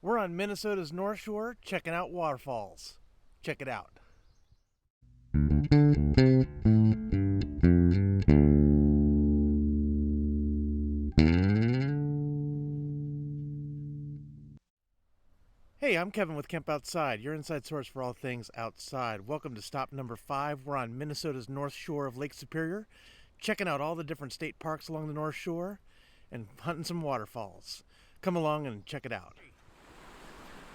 We're on Minnesota's North Shore checking out Waterfalls. Check it out. Hey, I'm Kevin with Kemp Outside, your inside source for all things outside. Welcome to stop number 5. We're on Minnesota's North Shore of Lake Superior, checking out all the different state parks along the North Shore and hunting some waterfalls. Come along and check it out.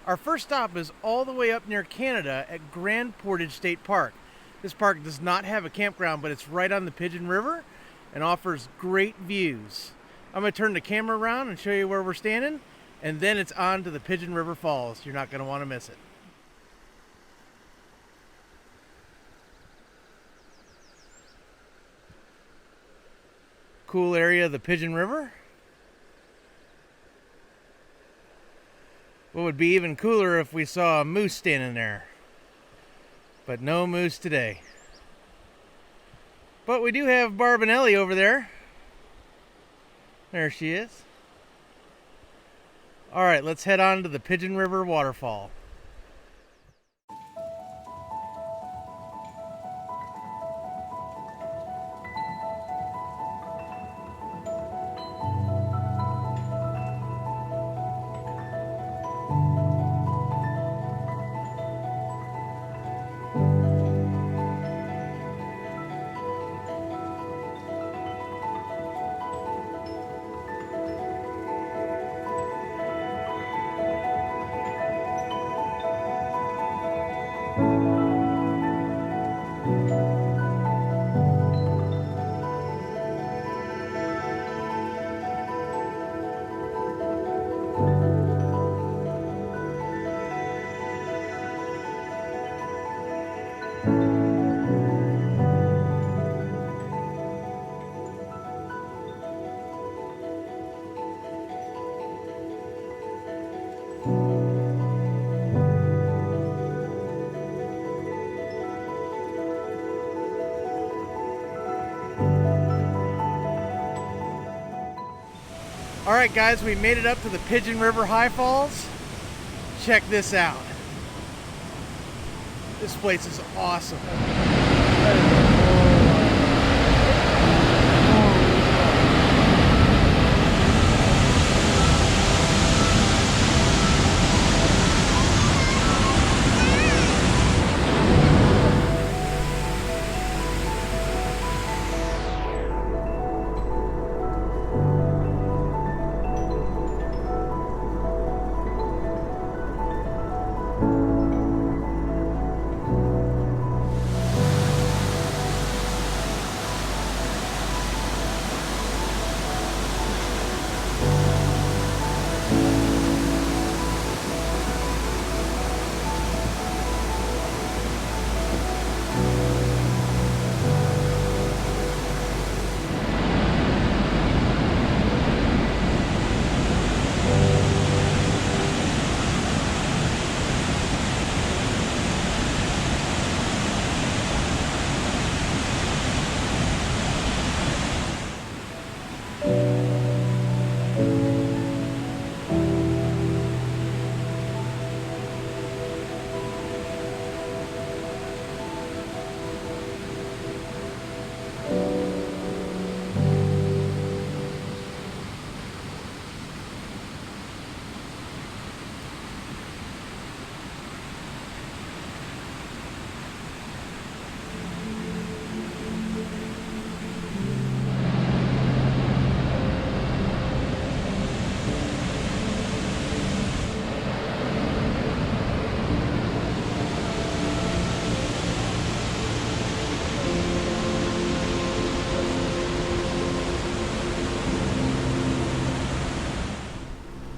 Our first stop is all the way up near Canada at Grand Portage State Park. This park does not have a campground, but it's right on the Pigeon River and offers great views. I'm going to turn the camera around and show you where we're standing, and then it's on to the Pigeon River Falls. You're not going to want to miss it. Cool area of the Pigeon River. What would be even cooler if we saw a moose standing there. But no moose today. But we do have Barb and Ellie over there. There she is. Alright, let's head on to the Pigeon River Waterfall. Alright guys, we made it up to the Pigeon River High Falls. Check this out. This place is awesome.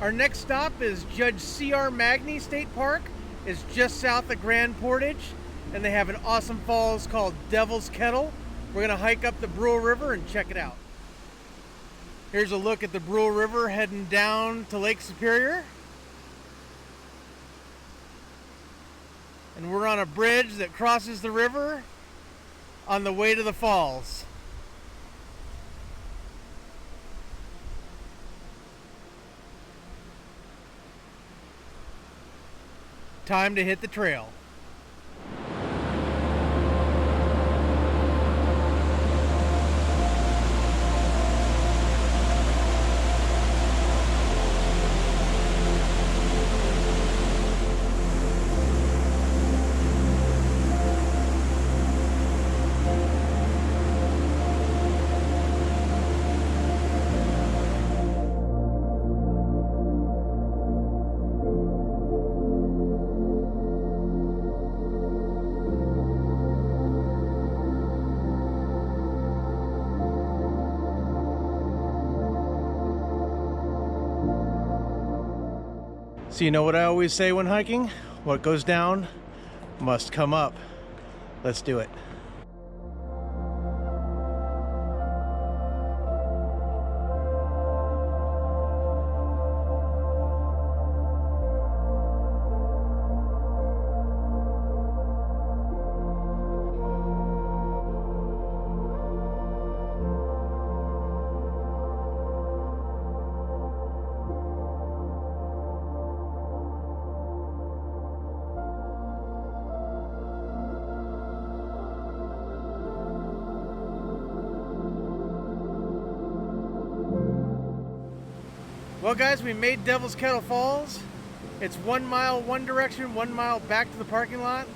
Our next stop is Judge C.R. Magney State Park. It's just south of Grand Portage, and they have an awesome falls called Devil's Kettle. We're gonna hike up the Brule River and check it out. Here's a look at the Brule River heading down to Lake Superior. And we're on a bridge that crosses the river on the way to the falls. time to hit the trail. So you know what I always say when hiking? What goes down must come up. Let's do it. Well guys, we made Devil's Kettle Falls. It's 1 mile one direction, 1 mile back to the parking lot.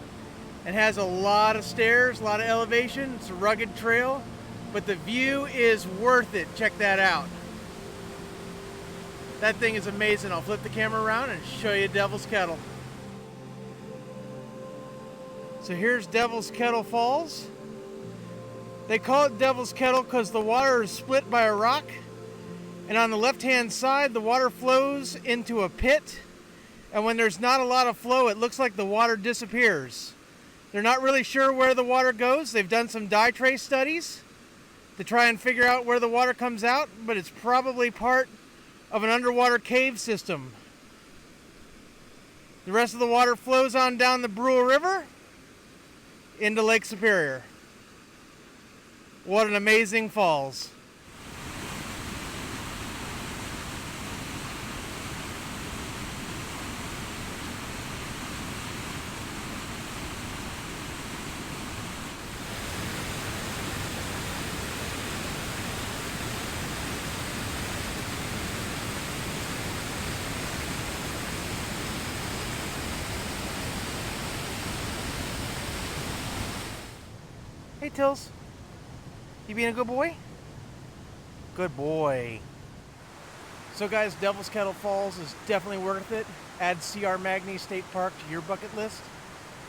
It has a lot of stairs, a lot of elevation. It's a rugged trail, but the view is worth it. Check that out. That thing is amazing. I'll flip the camera around and show you Devil's Kettle. So here's Devil's Kettle Falls. They call it Devil's Kettle because the water is split by a rock. And on the left-hand side, the water flows into a pit. And when there's not a lot of flow, it looks like the water disappears. They're not really sure where the water goes. They've done some dye trace studies to try and figure out where the water comes out, but it's probably part of an underwater cave system. The rest of the water flows on down the Brule River into Lake Superior. What an amazing falls. Hey Tills, you being a good boy? Good boy. So guys, Devil's Kettle Falls is definitely worth it. Add CR Magney State Park to your bucket list.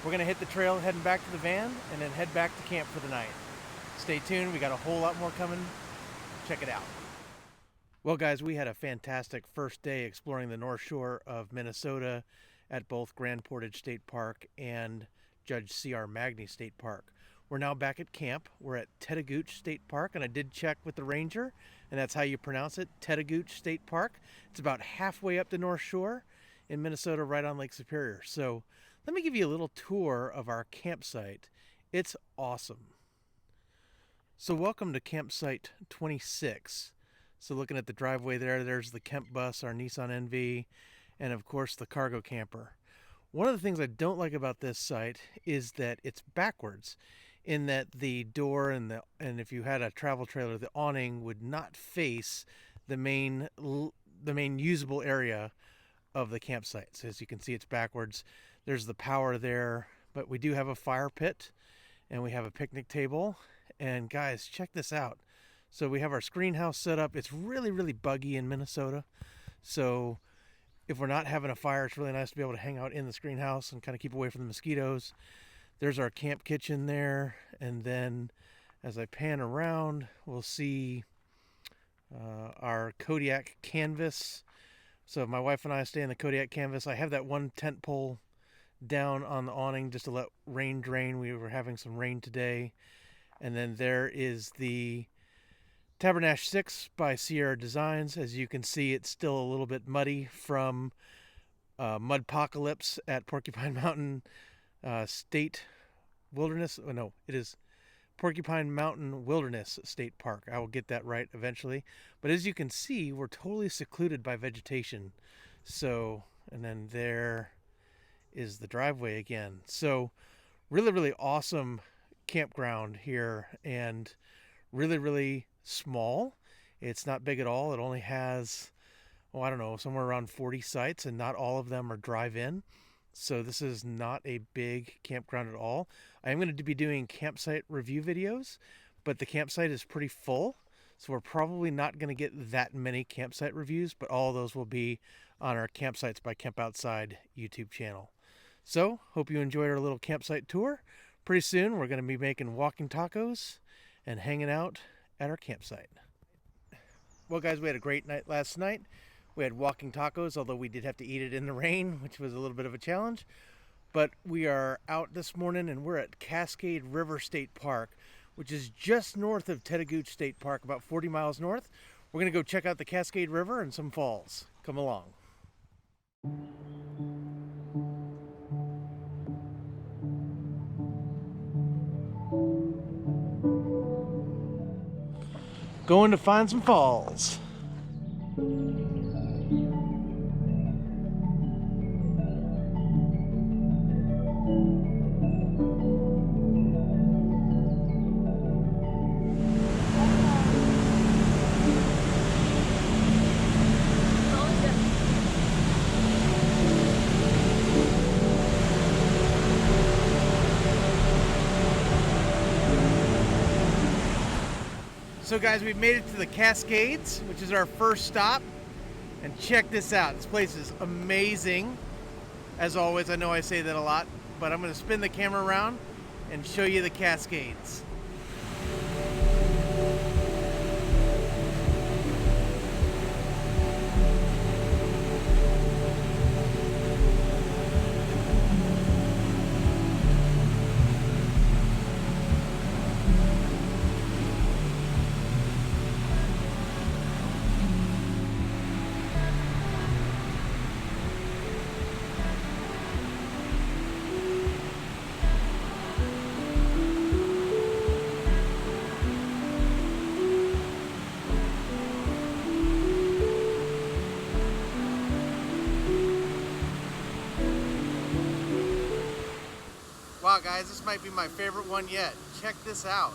We're gonna hit the trail heading back to the van and then head back to camp for the night. Stay tuned, we got a whole lot more coming. Check it out. Well guys, we had a fantastic first day exploring the North Shore of Minnesota at both Grand Portage State Park and Judge CR Magney State Park. We're now back at camp. We're at Tettegouche State Park, and I did check with the ranger, and that's how you pronounce it, Tettegouche State Park. It's about halfway up the North Shore in Minnesota, right on Lake Superior. So let me give you a little tour of our campsite. It's awesome. So welcome to campsite 26. So looking at the driveway there's the Kemp bus, our Nissan NV, and of course the cargo camper. One of the things I don't like about this site is that it's backwards, in that the door and if you had a travel trailer, the awning would not face the main usable area of the campsite. So as you can see, it's backwards. There's the power there, but we do have a fire pit and we have a picnic table. And guys, check this out. So we have our screen house set up. It's really, really buggy in Minnesota. So if we're not having a fire, it's really nice to be able to hang out in the screen house and kind of keep away from the mosquitoes. There's our camp kitchen there, and then as I pan around, we'll see our Kodiak canvas. So my wife and I stay in the Kodiak canvas. I have that one tent pole down on the awning just to let rain drain. We were having some rain today. And then there is the Tabernash 6 by Sierra Designs. As you can see, it's still a little bit muddy from Mudpocalypse at Porcupine Mountain State Wilderness. Oh no, it is Porcupine Mountain Wilderness State Park. I will get that right eventually. But as you can see, we're totally secluded by vegetation. So, and then there is the driveway again. So really, really awesome campground here, and really, really small. It's not big at all. It only has, I don't know, somewhere around 40 sites, and not all of them are drive-in. So this is not a big campground at all. I am going to be doing campsite review videos, but the campsite is pretty full. So we're probably not going to get that many campsite reviews, but all of those will be on our Campsites by Kemp Outside YouTube channel. So hope you enjoyed our little campsite tour. Pretty soon we're going to be making walking tacos and hanging out at our campsite. Well guys, we had a great night last night. We had walking tacos, although we did have to eat it in the rain, which was a little bit of a challenge. But we are out this morning and we're at Cascade River State Park, which is just north of Tettegouche State Park, about 40 miles north. We're going to go check out the Cascade River and some falls. Come along. Going to find some falls. So guys, we've made it to the Cascades, which is our first stop. And check this out. This place is amazing. As always, I know I say that a lot, but I'm going to spin the camera around and show you the Cascades. Wow guys, this might be my favorite one yet. Check this out.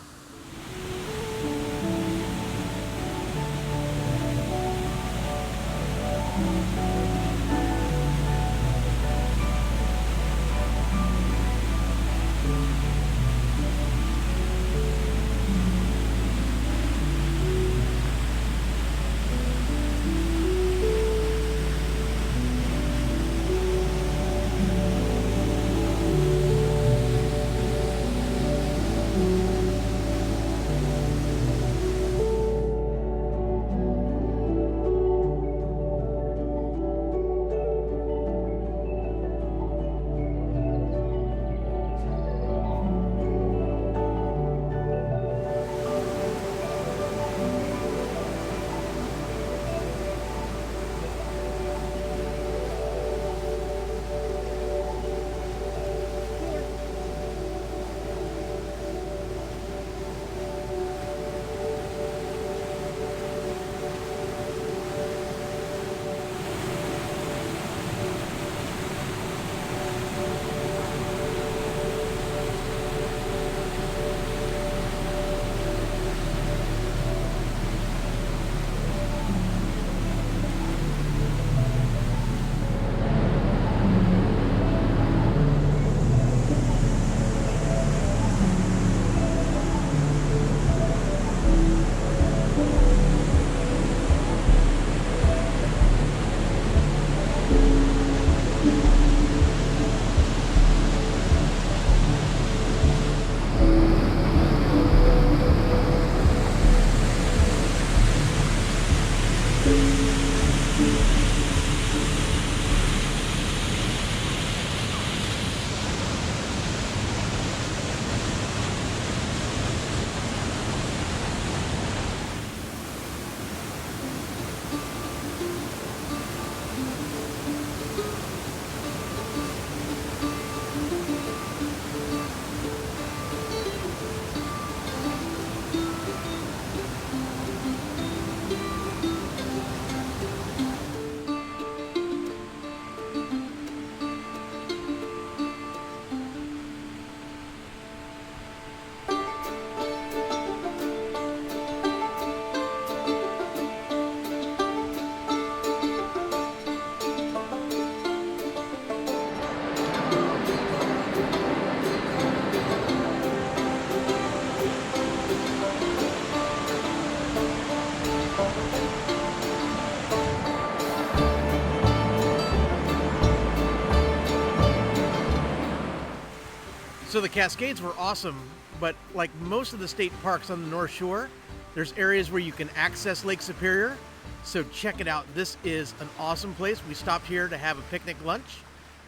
So the Cascades were awesome, but like most of the state parks on the North Shore, there's areas where you can access Lake Superior. So check it out. This is an awesome place. We stopped here to have a picnic lunch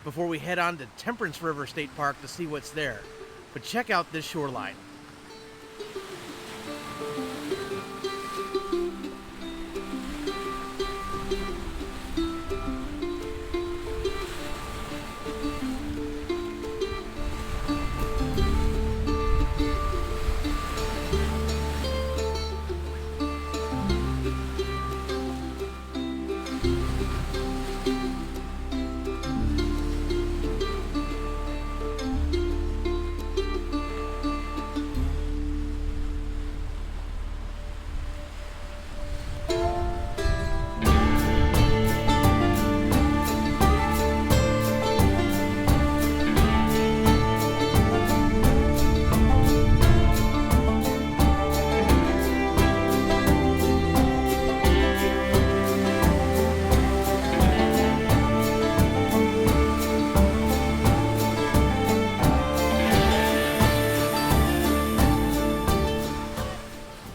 before we head on to Temperance River State Park to see what's there. But check out this shoreline.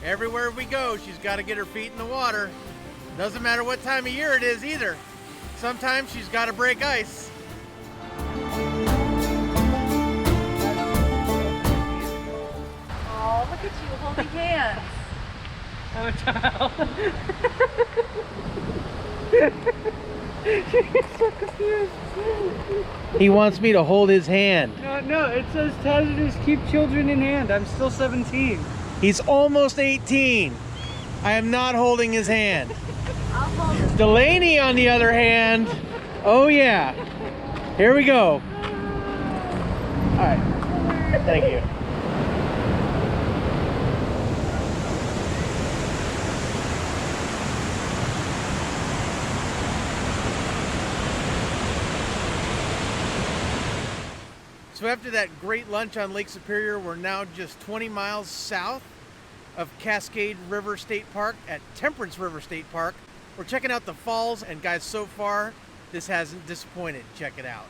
Everywhere we go, she's got to get her feet in the water. Doesn't matter what time of year it is either. Sometimes she's got to break ice. Oh, look at you holding hands. Oh, child. She's so confused. He wants me to hold his hand. No, it says Tettegouche keep children in hand. I'm still 17. He's almost 18. I am not holding his hand. I'll hold it. Delaney, on the other hand, oh yeah. Here we go. All right. Thank you. So after that great lunch on Lake Superior, we're now just 20 miles south of Cascade River State Park at Temperance River State Park. We're checking out the falls, and guys, so far, this hasn't disappointed. Check it out.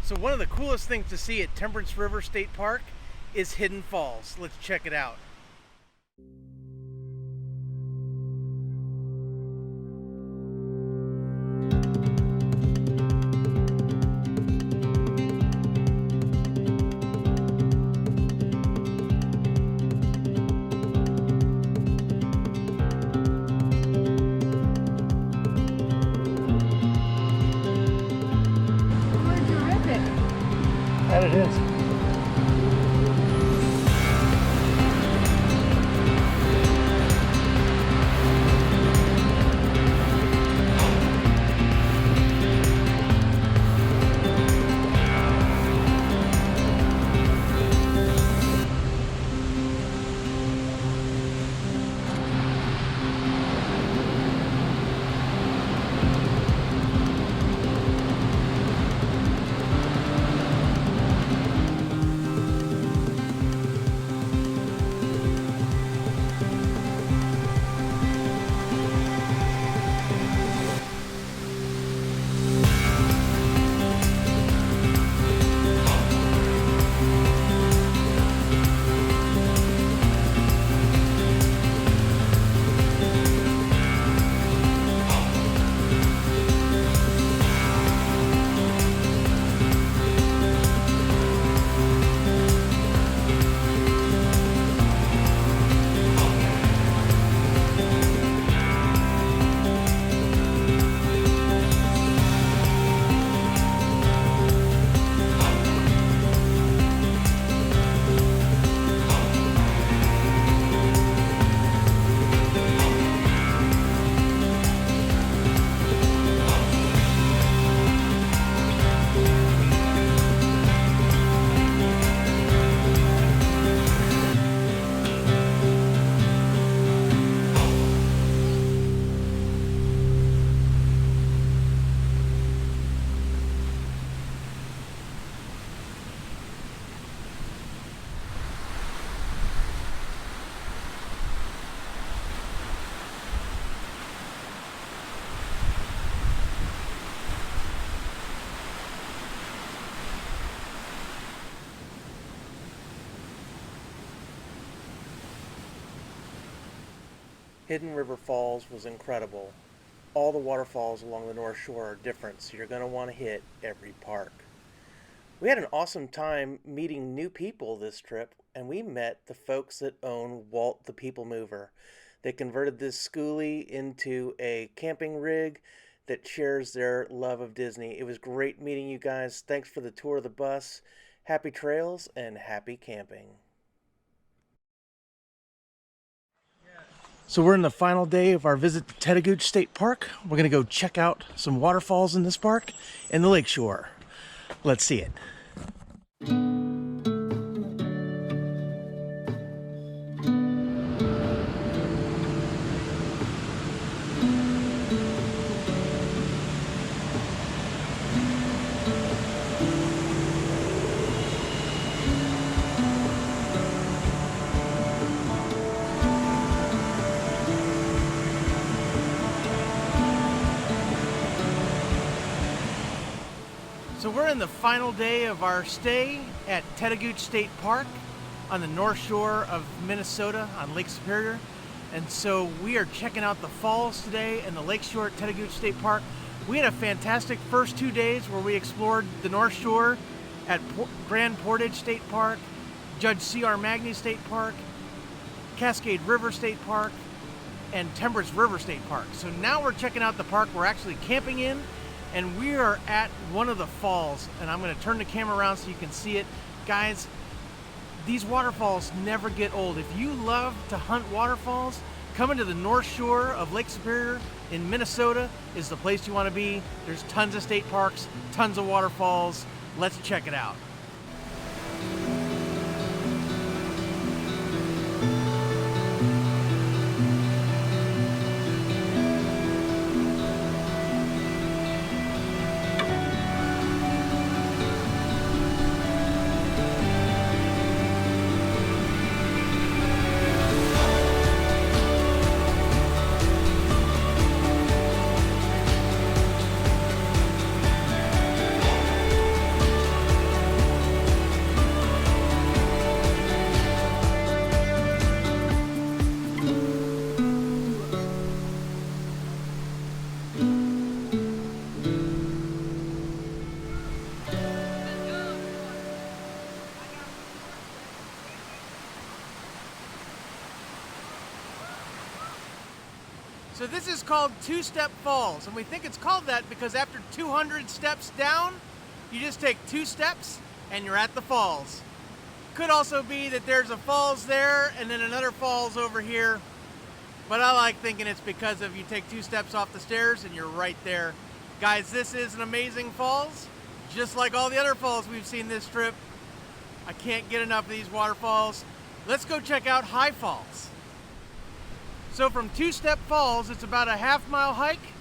So one of the coolest things to see at Temperance River State Park is Hidden Falls. Let's check it out. That it is. Hidden River Falls was incredible. All the waterfalls along the North Shore are different, so you're going to want to hit every park. We had an awesome time meeting new people this trip, and we met the folks that own Walt the People Mover. They converted this schoolie into a camping rig that shares their love of Disney. It was great meeting you guys. Thanks for the tour of the bus. Happy trails and happy camping. So we're in the final day of our visit to Tettegouche State Park. We're going to go check out some waterfalls in this park and the lakeshore. Let's see it. So we're in the final day of our stay at Tettegouche State Park on the North Shore of Minnesota on Lake Superior. And so we are checking out the falls today and the lakeshore at Tettegouche State Park. We had a fantastic first 2 days where we explored the North Shore at Grand Portage State Park, Judge C.R. Magney State Park, Cascade River State Park, and Temperance River State Park. So now we're checking out the park we're actually camping in, and we are at one of the falls, and I'm going to turn the camera around so you can see it. Guys, these waterfalls never get old. If you love to hunt waterfalls, coming to the North Shore of Lake Superior in Minnesota is the place you want to be. There's tons of state parks, tons of waterfalls. Let's check it out. So this is called Two-Step Falls, and we think it's called that because after 200 steps down, you just take 2 steps and you're at the falls. Could also be that there's a falls there and then another falls over here, but I like thinking it's because of you take 2 steps off the stairs and you're right there. Guys, this is an amazing falls, just like all the other falls we've seen this trip. I can't get enough of these waterfalls. Let's go check out High Falls. So from Two-Step Falls, it's about a half-mile hike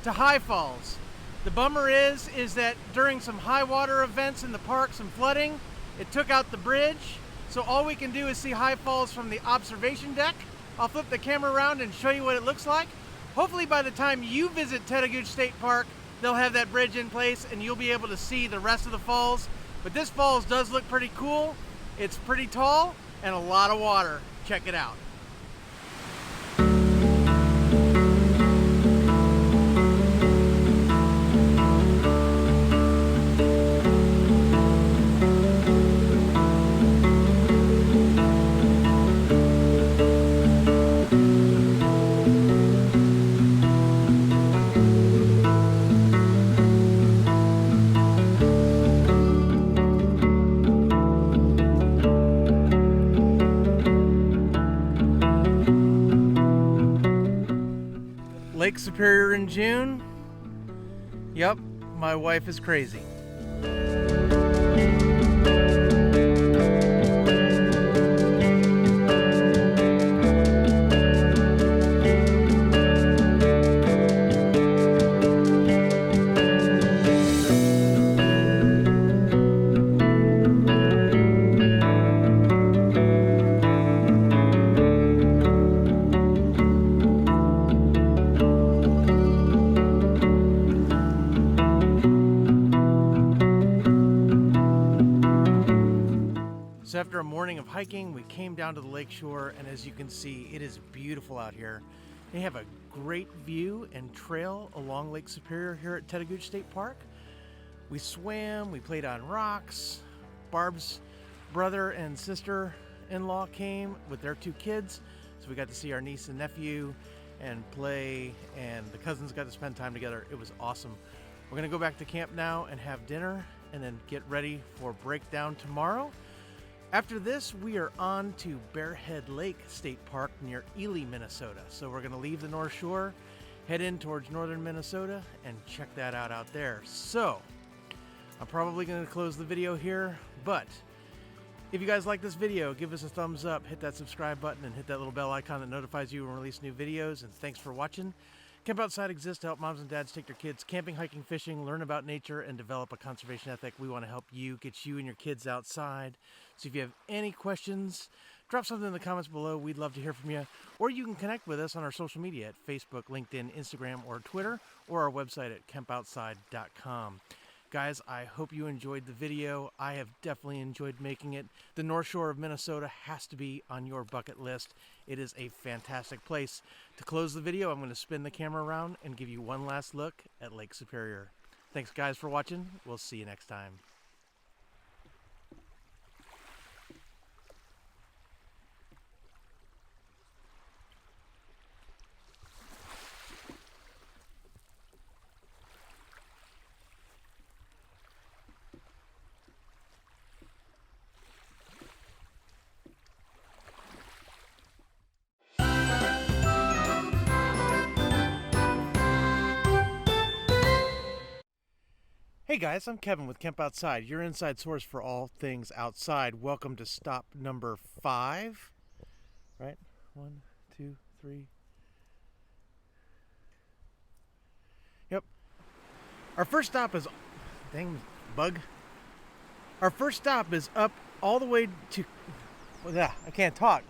to High Falls. The bummer is that during some high water events in the park, some flooding, it took out the bridge. So all we can do is see High Falls from the observation deck. I'll flip the camera around and show you what it looks like. Hopefully by the time you visit Tettegouche State Park, they'll have that bridge in place and you'll be able to see the rest of the falls. But this falls does look pretty cool. It's pretty tall and a lot of water. Check it out. Lake Superior in June. Yep, my wife is crazy. So after a morning of hiking, we came down to the lakeshore, and as you can see, it is beautiful out here. They have a great view and trail along Lake Superior here at Tettegouche State Park. We swam, we played on rocks. Barb's brother and sister-in-law came with their 2 kids, so we got to see our niece and nephew and play, and the cousins got to spend time together. It was awesome. We're gonna go back to camp now and have dinner and then get ready for breakdown tomorrow. After this, we are on to Bearhead Lake State Park near Ely, Minnesota. So we're gonna leave the North Shore, head in towards northern Minnesota, and check that out there. So I'm probably gonna close the video here, but if you guys like this video, give us a thumbs up, hit that subscribe button, and hit that little bell icon that notifies you when we release new videos. And thanks for watching. Camp Outside exists to help moms and dads take their kids camping, hiking, fishing, learn about nature, and develop a conservation ethic. We want to help you, get you and your kids outside. So if you have any questions, drop something in the comments below. We'd love to hear from you. Or you can connect with us on our social media at Facebook, LinkedIn, Instagram, or Twitter, or our website at kempoutside.com. Guys, I hope you enjoyed the video. I have definitely enjoyed making it. The North Shore of Minnesota has to be on your bucket list. It is a fantastic place. To close the video, I'm going to spin the camera around and give you one last look at Lake Superior. Thanks, guys, for watching. We'll see you next time. Hey guys, I'm Kevin with Kemp Outside, your inside source for all things outside. Welcome to stop number 5. Right? 1, 2, 3. Yep. Our first stop is... Dang, bug. Our first stop is up all the way to... I can't talk.